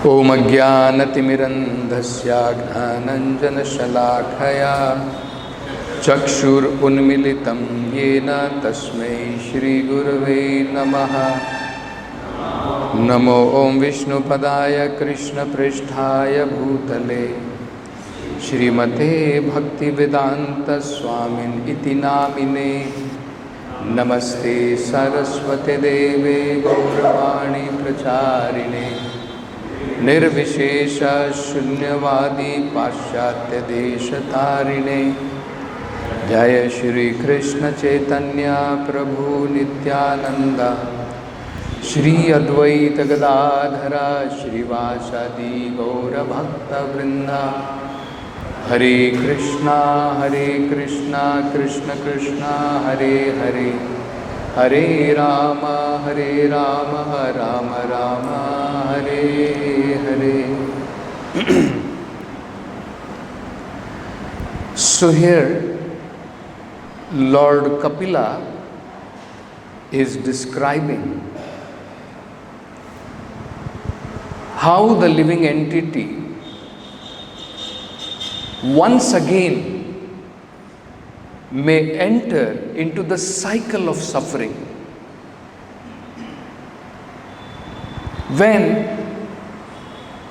ॐ अज्ञानतिमिरन्धस्य ज्ञानाञ्जनशलाखया चक्षुरुन्मीलितं येन तस्मै श्रीगुरवे नमः। नमो ॐ विष्णुपदाय कृष्णपृष्ठाय भूतले श्रीमते भक्तिवेदान्तस्वामिन् इति नामिने। नमस्ते सरस्वती देवे गौरवाणी प्रचारिणे निर्विशेष शून्यवादी पाश्चात्य देशतारिणे। जय श्री कृष्ण चैतन्य प्रभु नित्यानंद श्री अद्वैत गदाधर श्रीवासादि गौरभक्तवृंद। हरे कृष्णा कृष्ण कृष्ण हरे हरे, हरे Ram Ram Ram Hare Hare. So here Lord Kapila is describing how the living entity once again may enter into the cycle of suffering when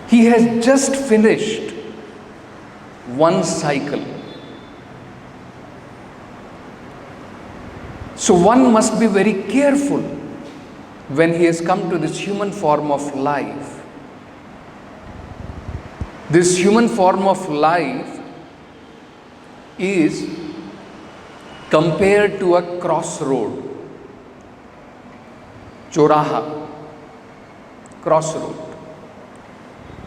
he has just finished one cycle. So one must be very careful when he has come to this human form of life. This human form of life is compared to a crossroad, choraha, crossroad,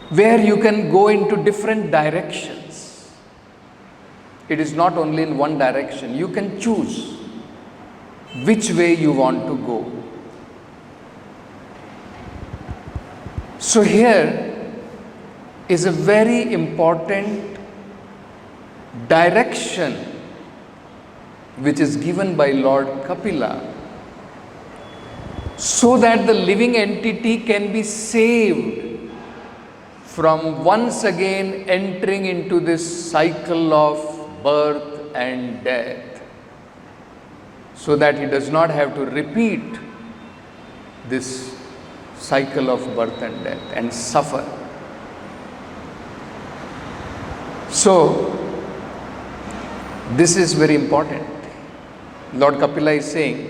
where you can go into different directions. It is not only in one direction, you can choose which way you want to go. So here is a very important direction which is given by Lord Kapila so that the living entity can be saved from once again entering into this cycle of birth and death, so that he does not have to repeat this cycle of birth and death and suffer. So this is very important. Lord Kapila is saying,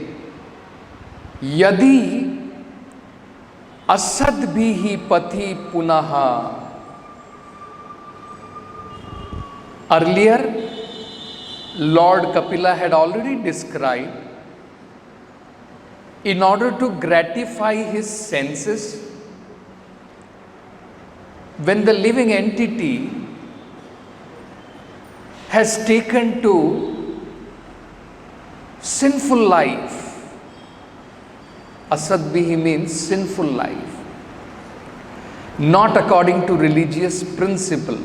Yadi asadbhihi pathi punaha. Earlier, Lord Kapila had already described, in order to gratify his senses, when the living entity has taken to sinful life, asadbhihi means sinful life, not according to religious principle,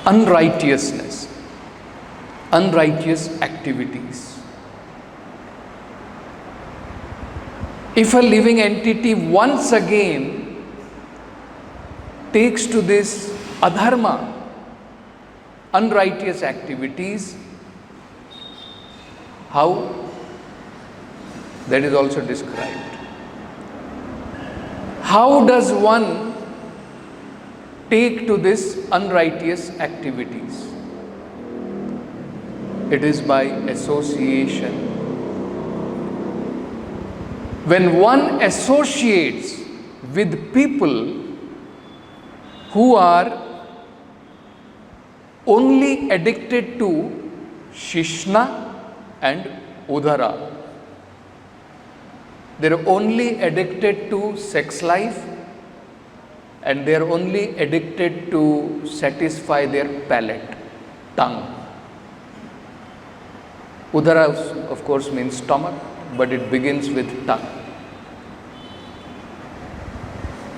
unrighteousness, unrighteous activities. If a living entity once again takes to this adharma, unrighteous activities, how? That is also described. How does one take to this unrighteous activities? It is by association. When one associates with people who are only addicted to Shishna and Udara, they are only addicted to sex life and they are only addicted to satisfy their palate, tongue. Udara of course means stomach, but it begins with tongue.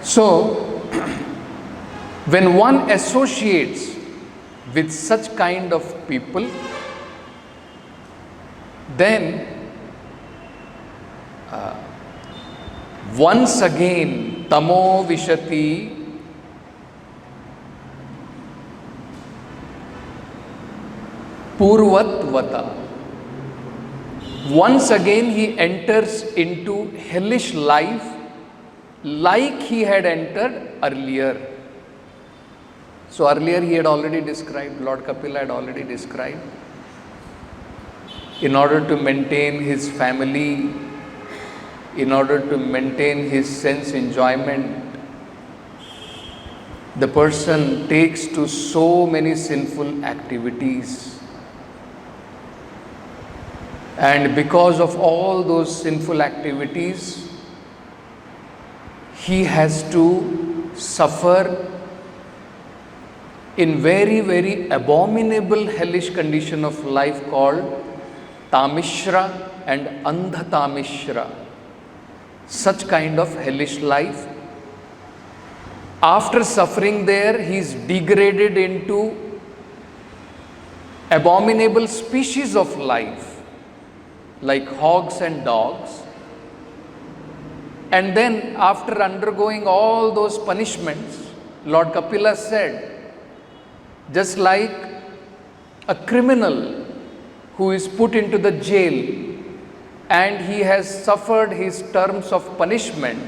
So, when one associates with such kind of people, then once again tamo vishati purvatvata. Once again he enters into hellish life like he had entered earlier. So earlier he had already described, Lord Kapila had already described, in order to maintain his family, in order to maintain his sense enjoyment, the person takes to so many sinful activities. And because of all those sinful activities, he has to suffer in very, very abominable hellish condition of life called Tamishra and Andhatamishra. Such kind of hellish life. After suffering there, he is degraded into abominable species of life like hogs and dogs. And then after undergoing all those punishments, Lord Kapila said, just like a criminal who is put into the jail and he has suffered his terms of punishment,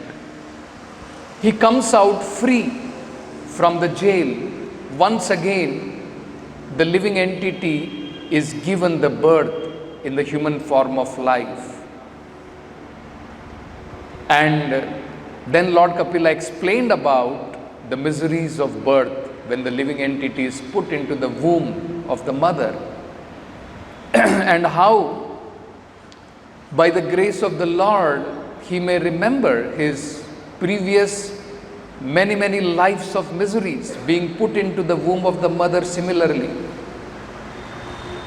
he comes out free from the jail. Once again, the living entity is given the birth in the human form of life. And then Lord Kapila explained about the miseries of birth when the living entity is put into the womb of the mother and how by the grace of the Lord he may remember his previous many lives of miseries being put into the womb of the mother similarly.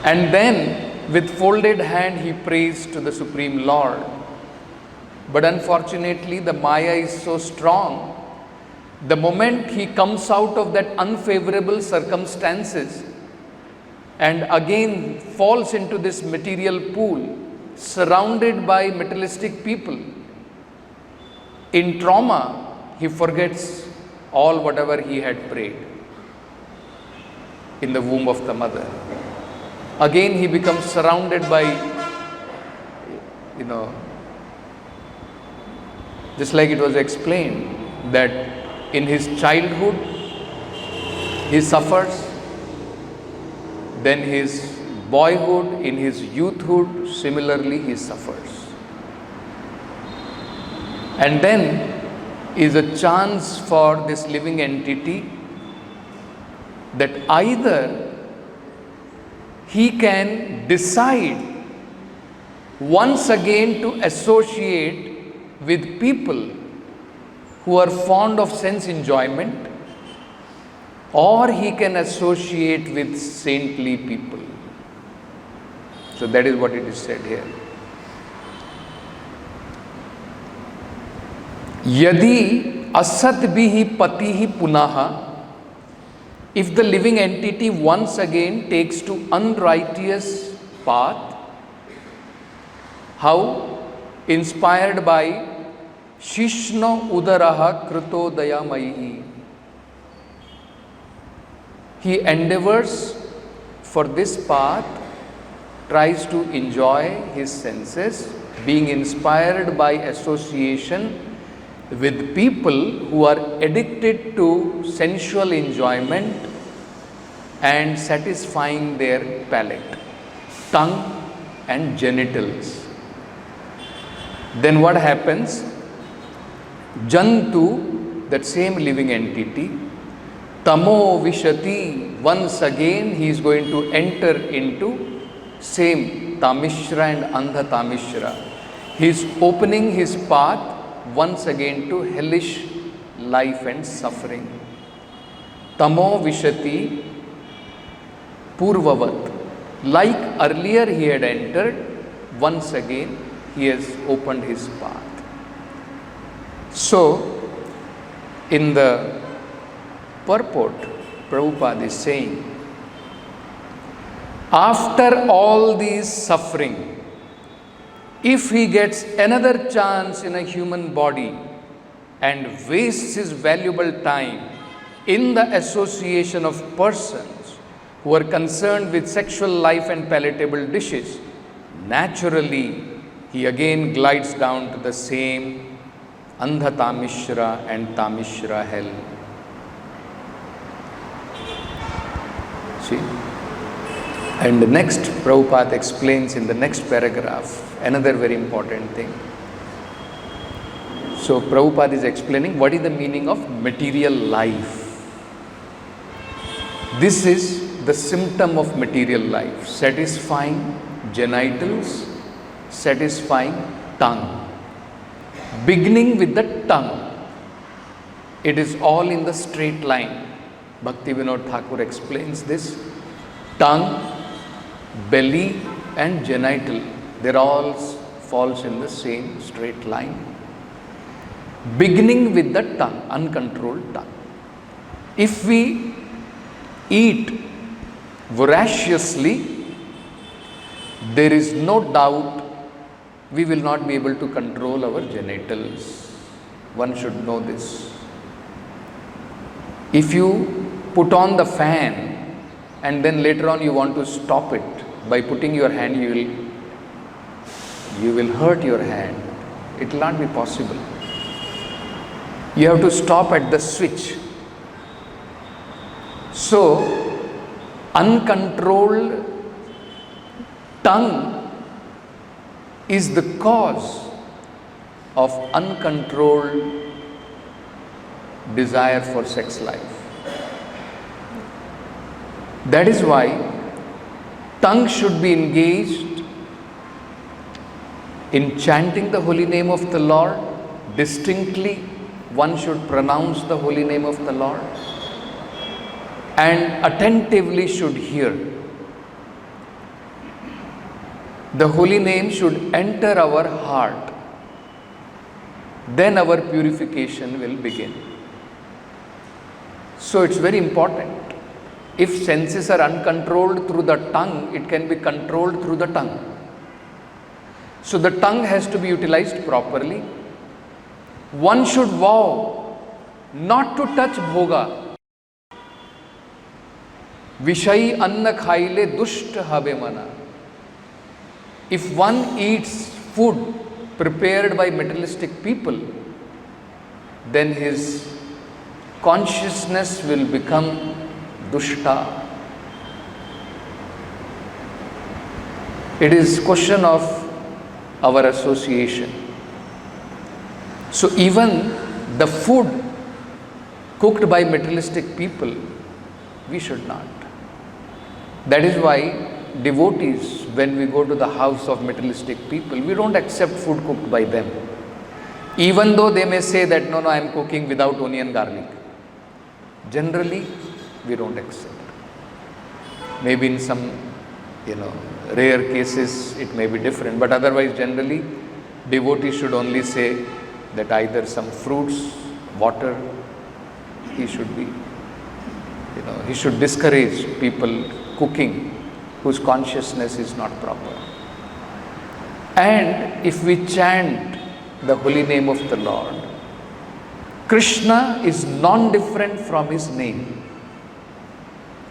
And then with folded hand he prays to the Supreme Lord. But unfortunately the Maya is so strong. The moment he comes out of that unfavorable circumstances and again falls into this material pool, surrounded by materialistic people, in trauma, he forgets all whatever he had prayed in the womb of the mother. Again he becomes surrounded by, just like it was explained, that in his childhood he suffers, then his boyhood, in his youthhood, similarly he suffers. And then is a chance for this living entity that either he can decide once again to associate with people who are fond of sense enjoyment, or he can associate with saintly people. So that is what it is said here. Yadi asat bihi patihi punaha, if the living entity once again takes to unrighteous path, how? Inspired by Shishno udaraha krutodaya mayi. He endeavors for this path, tries to enjoy his senses, being inspired by association with people who are addicted to sensual enjoyment and satisfying their palate, tongue and genitals. Then what happens? Jantu, that same living entity, tamo vishati, once again he is going to enter into same Tamishra and Andha Tamishra. He is opening his path once again to hellish life and suffering. Tamo vishati purvavat. Like earlier he had entered, once again he has opened his path. So, in the purport, Prabhupada is saying, after all these suffering, if he gets another chance in a human body and wastes his valuable time in the association of persons who are concerned with sexual life and palatable dishes, naturally he again glides down to the same Andha Tamishra and Tamishra hell. See? And the next, Prabhupada explains in the next paragraph another very important thing. So Prabhupada is explaining what is the meaning of material life. This is the symptom of material life: satisfying genitals, satisfying tongue. Beginning with the tongue, it is all in the straight line. Bhakti Vinod Thakur explains this. Tongue, belly and genital, they all falls in the same straight line. Beginning with the tongue, uncontrolled tongue. If we eat voraciously, there is no doubt we will not be able to control our genitals. One should know this. If you put on the fan and then later on you want to stop it by putting your hand, you will hurt your hand. It will not be possible. You have to stop at the switch. So, uncontrolled tongue is the cause of uncontrolled desire for sex life. That is why tongue should be engaged in chanting the holy name of the Lord distinctly. One should pronounce the holy name of the Lord and attentively should hear. The holy name should enter our heart. Then our purification will begin. So it's very important. If senses are uncontrolled through the tongue, it can be controlled through the tongue. So the tongue has to be utilized properly. One should vow not to touch bhoga. Vishayi anna khaile dusht habe mana. If one eats food prepared by materialistic people, then his consciousness will become dushta. It is question of our association. So even the food cooked by materialistic people, we should not. That is why devotees, when we go to the house of materialistic people, we don't accept food cooked by them. Even though they may say that, no, I am cooking without onion, garlic. Generally, we don't accept. Maybe in some, rare cases, it may be different. But otherwise, generally, devotees should only say that either some fruits, water, he should be, he should discourage people cooking whose consciousness is not proper. And if we chant the holy name of the Lord, Krishna is non-different from his name.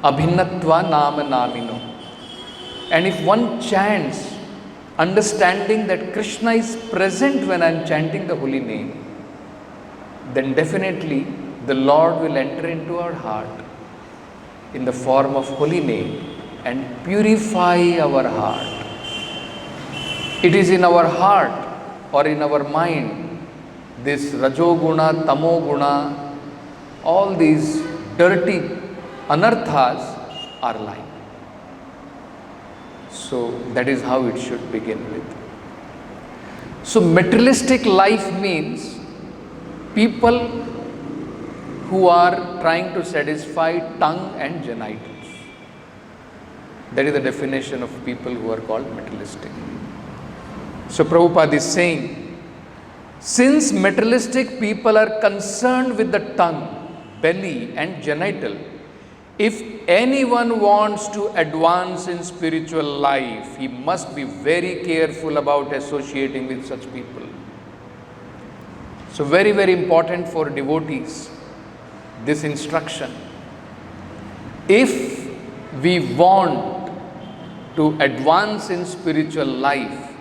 Abhinatva nama namino. And if one chants, understanding that Krishna is present when I am chanting the holy name, then definitely the Lord will enter into our heart in the form of holy name and purify our heart. It is in our heart or in our mind, this Rajoguna, Tamoguna, all these dirty anarthas are lying. So that is how it should begin with. So materialistic life means people who are trying to satisfy tongue and genitals. That is the definition of people who are called materialistic. So Prabhupada is saying, since materialistic people are concerned with the tongue, belly and genital, if anyone wants to advance in spiritual life, he must be very careful about associating with such people. So very, very important for devotees, this instruction. If we want to advance in spiritual life,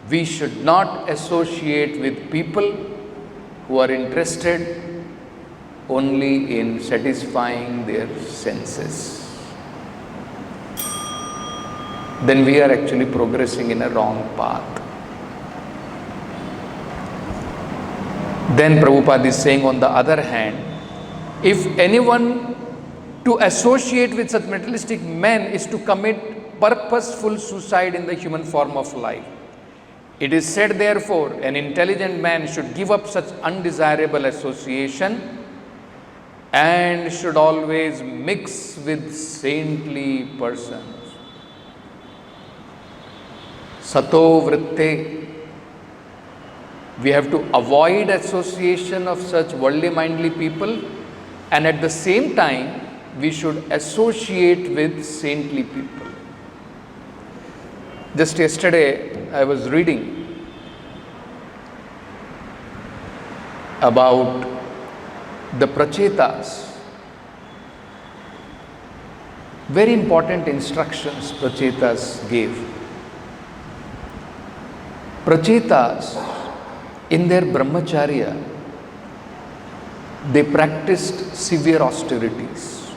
we should not associate with people who are interested only in satisfying their senses. Then we are actually progressing in a wrong path. Then Prabhupada is saying, on the other hand, if anyone to associate with such materialistic men is to commit purposeful suicide in the human form of life. It is said, therefore, an intelligent man should give up such undesirable association and should always mix with saintly persons. Sato vritte. We have to avoid association of such worldly mindly people, and at the same time we should associate with saintly people. Just yesterday I was reading about the prachetas. Very important instructions prachetas gave. Prachetas, in their brahmacharya, they practiced severe austerities.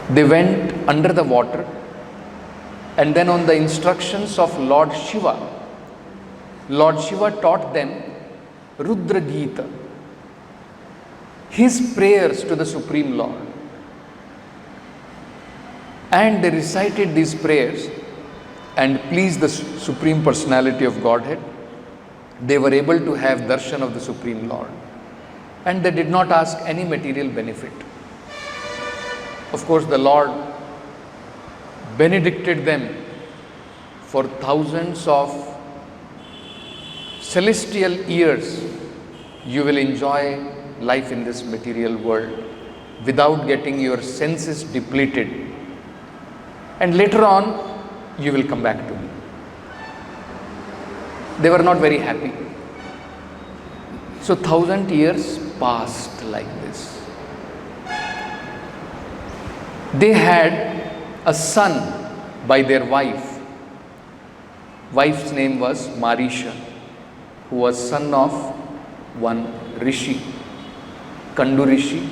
They went under the water, and then on the instructions of Lord Shiva taught them Rudra Gita, his prayers to the Supreme Lord. And they recited these prayers and pleased the Supreme Personality of Godhead. They were able to have darshan of the Supreme Lord, and they did not ask any material benefit. Of course, the Lord benedicted them for thousands of celestial years. You will enjoy life in this material world without getting your senses depleted, and later on you will come back to me. They were not very happy. So 1,000 years passed like this. They had a son by their wife. Wife's name was Marisha, who was son of one Rishi, Kandu Rishi,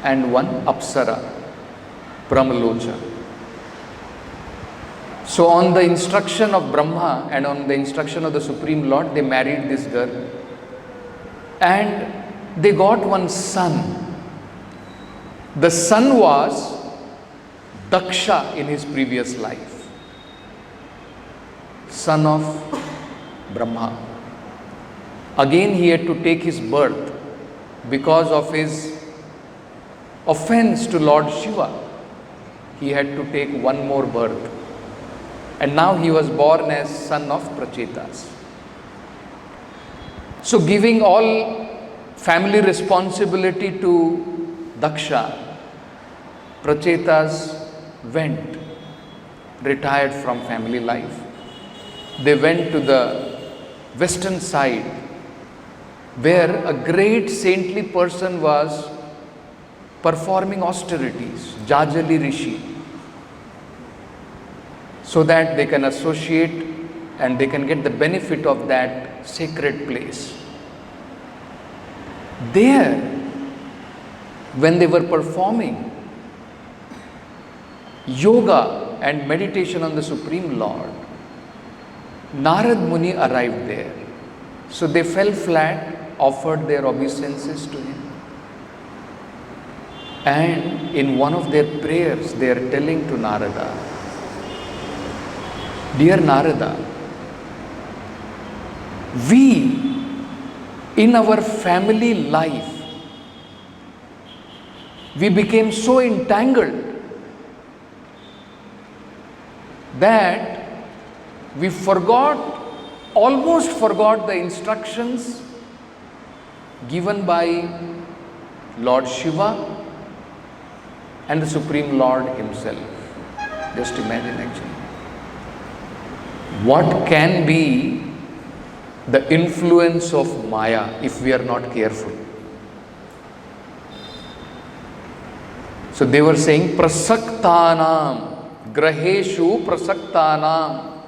and one Apsara, Brahmalocha. So on the instruction of Brahma and on the instruction of the Supreme Lord, they married this girl, and they got one son. The son was Daksha in his previous life, son of Brahma. Again he had to take his birth because of his offense to Lord Shiva. He had to take one more birth. And now he was born as son of Prachetas. So giving all family responsibility to Daksha, Prachetas went, retired from family life. They went to the western side, where a great saintly person was performing austerities, Jajali Rishi, so that they can associate and they can get the benefit of that sacred place. There, when they were performing yoga and meditation on the Supreme Lord, Narad Muni arrived there. So they fell flat, offered their obeisances to him. And in one of their prayers, they are telling to Narada, "Dear Narada, we in our family life, we became so entangled that we almost forgot the instructions given by Lord Shiva and the Supreme Lord himself." Just imagine actually. What can be the influence of Maya if we are not careful. So they were saying prasaktanam, graheshu prasaktanam.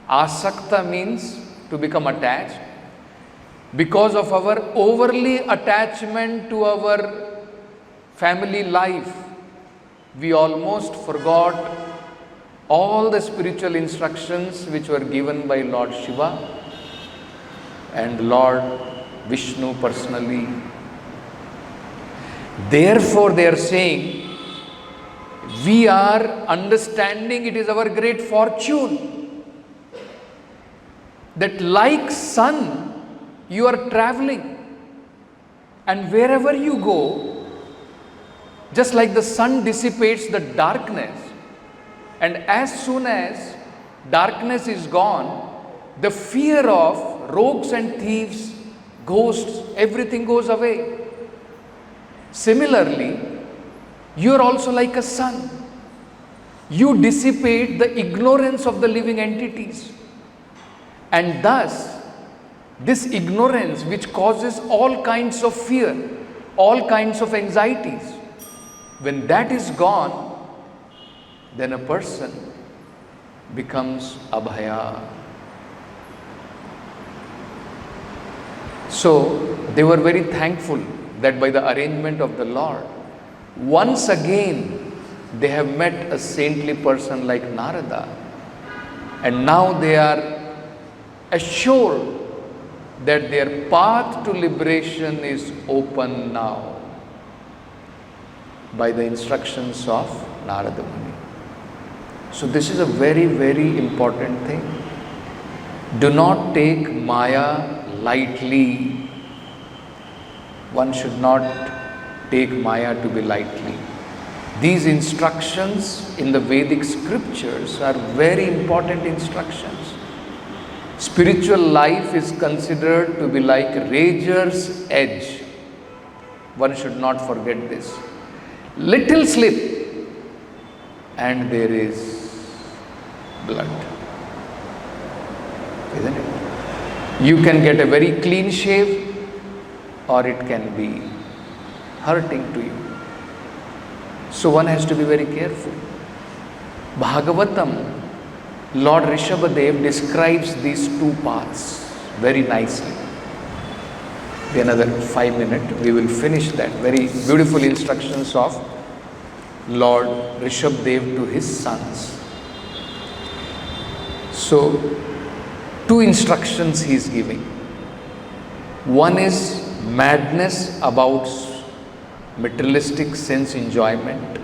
Asakta means to become attached. Because of our overly attachment to our family life, we almost forgot all the spiritual instructions which were given by Lord Shiva and Lord Vishnu personally. Therefore they are saying, we are understanding it is our great fortune that like sun you are traveling, and wherever you go, just like the sun dissipates the darkness, and as soon as darkness is gone, the fear of rogues and thieves, ghosts, everything goes away. Similarly, you are also like a sun. You dissipate the ignorance of the living entities. And thus, this ignorance which causes all kinds of fear, all kinds of anxieties, when that is gone, then a person becomes abhaya. So they were very thankful that by the arrangement of the Lord, once again they have met a saintly person like Narada, and now they are assured that their path to liberation is open now by the instructions of Narada Muni. So this is a very, very important thing. Do not take Maya lightly. One should not take Maya to be lightly. These instructions in the Vedic scriptures are very important instructions. Spiritual life is considered to be like razor's edge. One should not forget this. Little slip and there is blood. Isn't it? You can get a very clean shave or it can be hurting to you. So one has to be very careful. Bhagavatam, Lord Rishabhadev describes these two paths very nicely. In another 5 minutes, we will finish that. Very beautiful instructions of Lord Rishabhadev to his sons. So, two instructions he is giving. One is madness about materialistic sense enjoyment,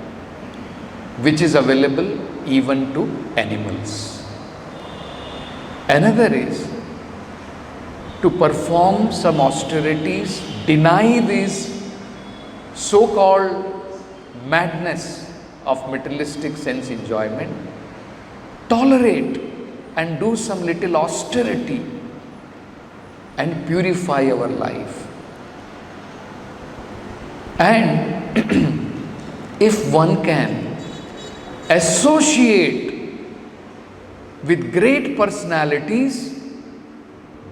which is available even to animals. Another is to perform some austerities, deny this so-called madness of materialistic sense enjoyment, tolerate and do some little austerity and purify our life. And if one can associate with great personalities,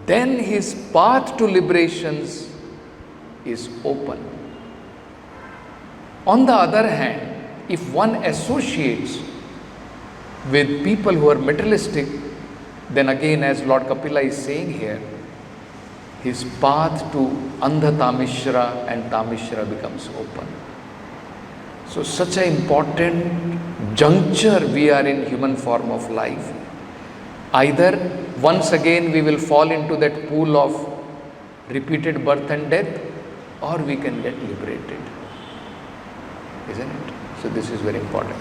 then his path to liberations is open. On the other hand, if one associates with people who are materialistic, then again, as Lord Kapila is saying here, his path to Andha Tamishra and Tamishra becomes open. So such an important juncture we are in human form of life. Either once again we will fall into that pool of repeated birth and death, or we can get liberated. Isn't it? So this is very important.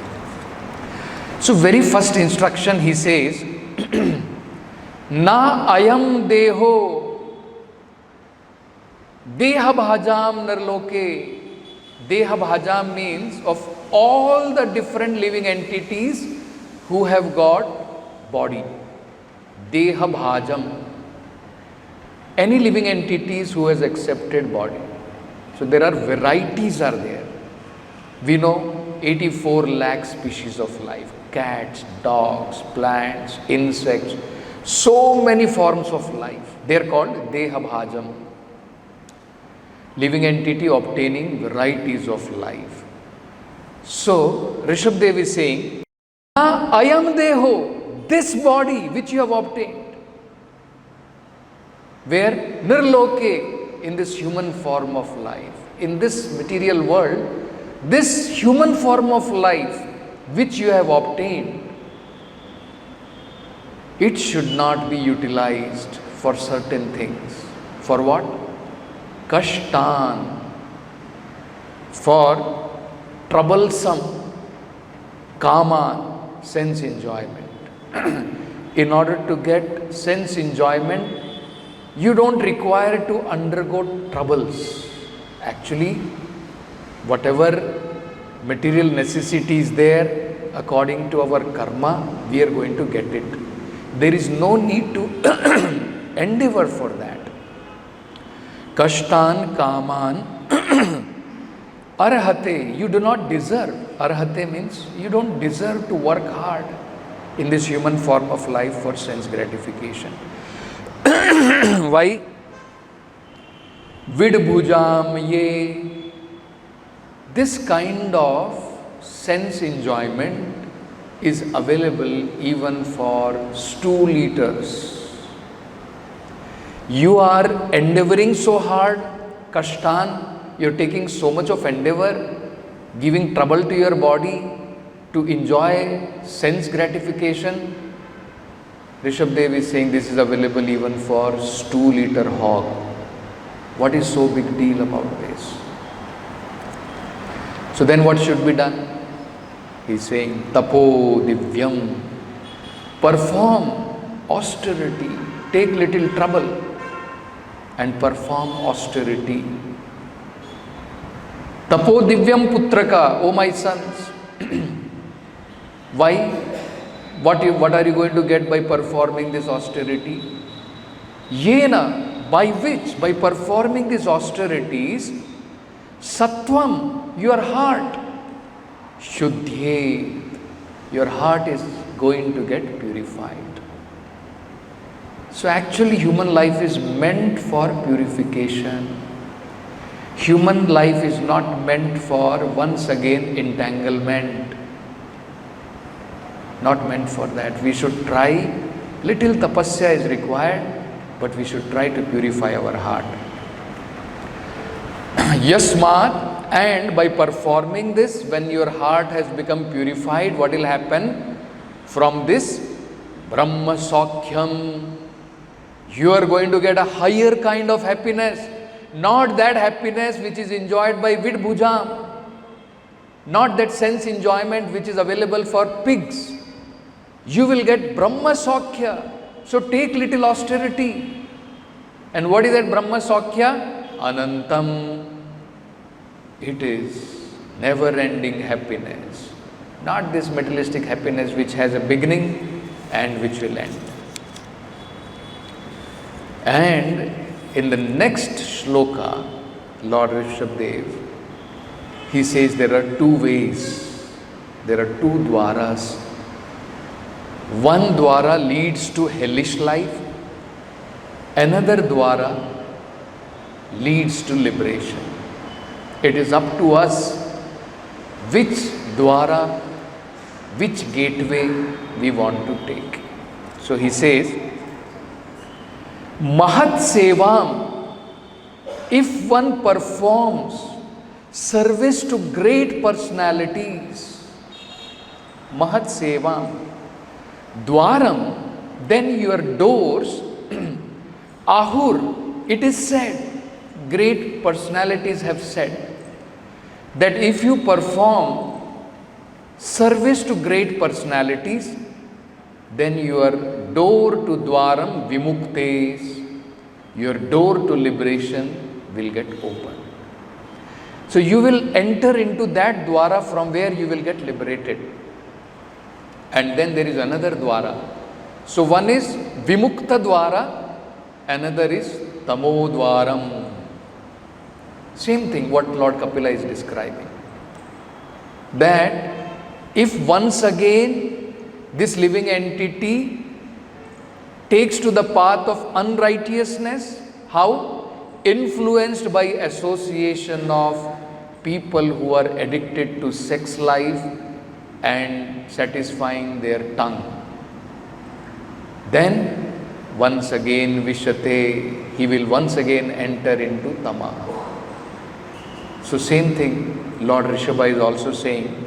So very first instruction he says, Na ayam deho deha bhajam narloke. Deha bhajam means of all the different living entities who have got body. Deha bhajam. Any living entities who has accepted body. So there are varieties are there. We know 84 lakh species of life. Cats, dogs, plants, insects. So many forms of life. They are called Dehabhajam. Living entity obtaining varieties of life. So, Rishabdev is saying, I am Deho, this body which you have obtained. Where? Nirloke, in this human form of life. In this material world, this human form of life which you have obtained, it should not be utilized for certain things. For what? Kashtan. For troublesome, kaman, sense enjoyment. In order to get sense enjoyment, you don't require to undergo troubles. Actually, whatever material necessity is there, according to our karma, we are going to get it. There is no need to endeavor for that. Kashtan kaman arhate, you do not deserve. Arhate means you don't deserve to work hard in this human form of life for sense gratification. Why? Vidbhujam ye. This kind of sense enjoyment is available even for stool eaters. You are endeavoring so hard, kashtan, you are taking so much of endeavor, giving trouble to your body to enjoy sense gratification. Rishabdev is saying this is available even for stool eater hog. What is so big deal about this? So then what should be done? He is saying, tapo divyam, perform austerity, take little trouble and perform austerity. Tapo divyam putraka, O my sons. Why? What are you going to get by performing this austerity? Yena, by which? By performing these austerities, sattvam, your heart, shuddhyet, your heart is going to get purified. So actually human life is meant for purification. Human life is not meant for once again entanglement. Not meant for that. We should try, little tapasya is required, but we should try to purify our heart. Yasmat, and by performing this, when your heart has become purified, what will happen? From this Brahma Sakhyam, you are going to get a higher kind of happiness, not that happiness which is enjoyed by Vidbhujam, not that sense enjoyment which is available for pigs. You will get Brahma Sakhya. So take little austerity. And what is that Brahma Sakhya? Anantam. It is never-ending happiness. Not this materialistic happiness which has a beginning and which will end. And in the next shloka, Lord Rishabdev, he says there are two ways, there are two dwaras. One dwara leads to hellish life, another dwara leads to liberation. It is up to us which dwara, which gateway we want to take. So he says, Mahat Sevam, if one performs service to great personalities, Mahat Sevam, Dwaram, then your doors, Ahur, it is said, great personalities have said, that if you perform service to great personalities, then your door to Dwaram Vimuktes, your door to liberation will get open. So you will enter into that Dwara from where you will get liberated. And then there is another Dwara. So one is Vimukta Dwara, another is Tamo Dwaram. Same thing what Lord Kapila is describing. That if once again this living entity takes to the path of unrighteousness. How? Influenced by association of people who are addicted to sex life and satisfying their tongue. Then once again Vishate, he will once again enter into Tama. So same thing Lord Rishabha is also saying,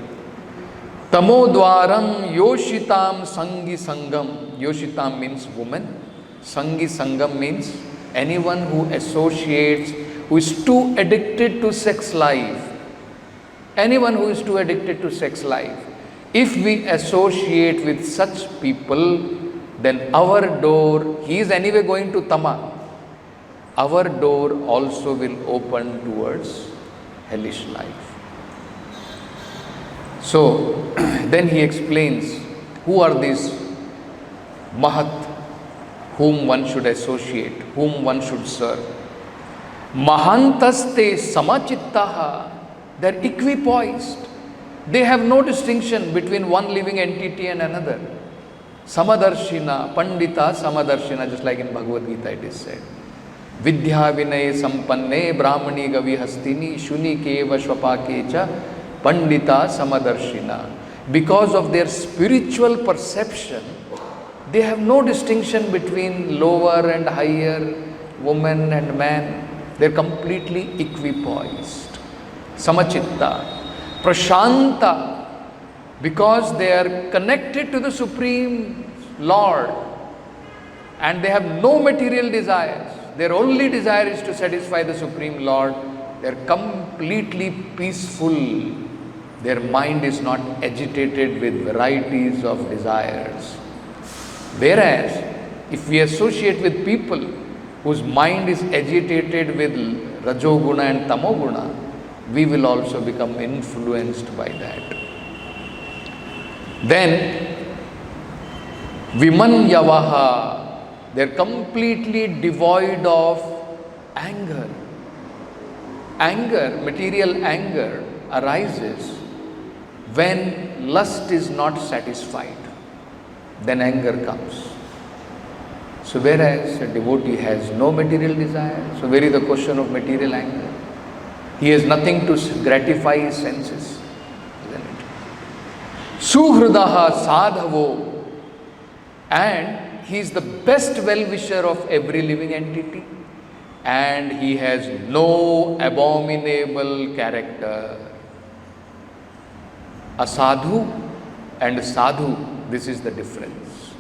Tamodwaram Yoshitam Sangi Sangam. Yoshitam means woman. Sangi Sangam means anyone who associates, who is too addicted to sex life. Anyone who is too addicted to sex life. If we associate with such people, then our door, he is anyway going to Tama. Our door also will open towards hellish life. So, then he explains who are these Mahat, whom one should associate, whom one should serve. Mahantaste samachittaha, they are equipoised. They have no distinction between one living entity and another. Samadarshina, Pandita Samadarshina, just like in Bhagavad Gita it is said. Vidya Vinay Sampanne Brahmani Gavi Hastini Shuni Keva Shvapakecha Pandita Samadarshina. Because of their spiritual perception, they have no distinction between lower and higher, woman and man. They are completely equipoised. Samachitta. Prashanta, because they are connected to the Supreme Lord and they have no material desires. Their only desire is to satisfy the Supreme Lord. They are completely peaceful. Their mind is not agitated with varieties of desires. Whereas, if we associate with people whose mind is agitated with Rajoguna and Tamoguna, we will also become influenced by that. Then, Vimanyavaha, they are completely devoid of anger. Anger, material anger, arises when lust is not satisfied. Then anger comes. So whereas a devotee has no material desire, so where is the question of material anger? He has nothing to gratify his senses, isn't it? Suhridaha sadhavo, and he is the best well-wisher of every living entity, and he has no abominable character. A sadhu and sadhu, this is the difference.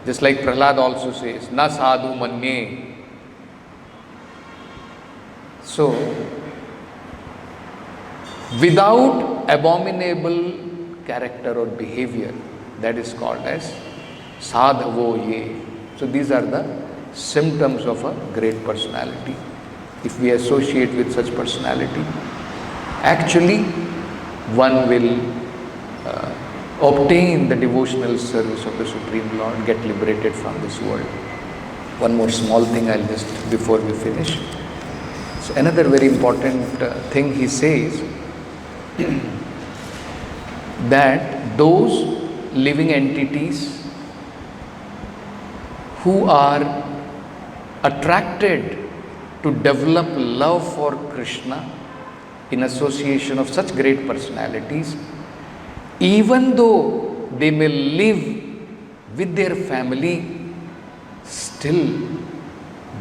Just like Prahlad also says, na sadhu manye. So, without abominable character or behavior, that is called as sadhavo ye. So, these are the symptoms of a great personality. If we associate with such personality, actually one will obtain the devotional service of the Supreme Lord, get liberated from this world. One more small thing I'll just, before we finish. So another very important thing he says, that those living entities who are attracted to develop love for Krishna in association of such great personalities, even though they may live with their family, still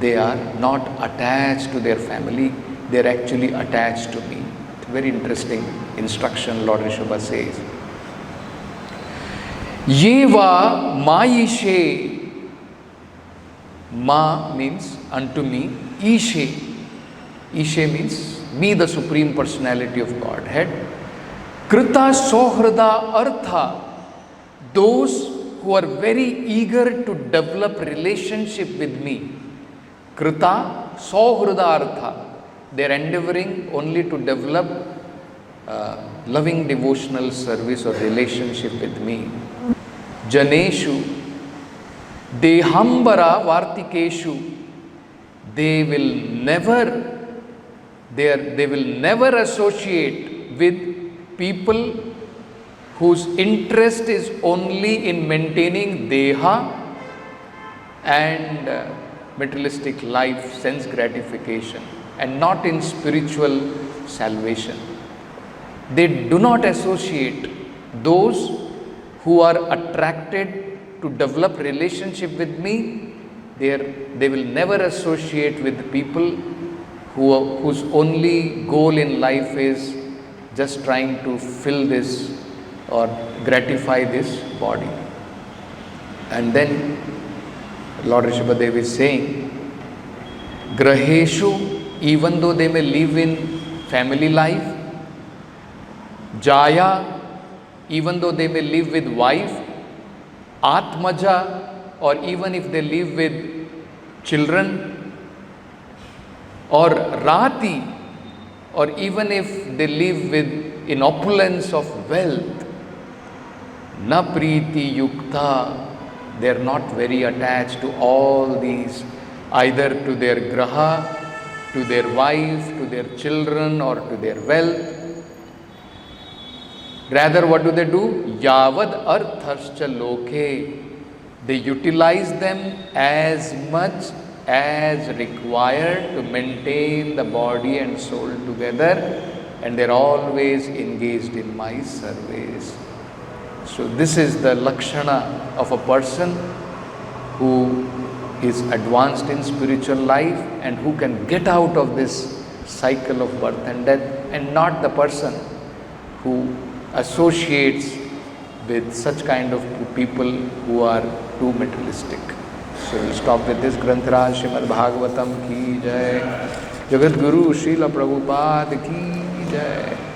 they are not attached to their family, they are actually attached to me. Very interesting instruction Lord Rishabha says. Yeva maishe, ma means unto me, ishe, ishe means me, the Supreme Personality of Godhead. Krita sohrada artha, those who are very eager to develop relationship with me. Krita sohrada artha, they are endeavoring only to develop loving devotional service or relationship with me. Janeshu, dehambara vartikeshu, they will never associate with people whose interest is only in maintaining deha and materialistic life, sense gratification, and not in spiritual salvation. They do not associate those who are attracted to develop relationship with me. They will never associate with people whose only goal in life is just trying to fill this or gratify this body. And then Lord Rishabhadev is saying, Graheshu, even though they may live in family life, Jaya, even though they may live with wife, Atmaja, or even if they live with children, or Rati, or even if they live with in opulence of wealth, Na Priti Yukta, they are not very attached to all these, either to their graha, to their wife, to their children, or to their wealth. Rather, what do? Yavad arthascha loke. They utilize them as much as required to maintain the body and soul together, and they are always engaged in my service. So this is the Lochana of a person who is advanced in spiritual life and who can get out of this cycle of birth and death, and not the person who associates with such kind of people who are too materialistic. So we'll stop with this. Grantaraj Srimad Bhagavatam ki jai. Jagat Guru Srila Prabhupada ki jai.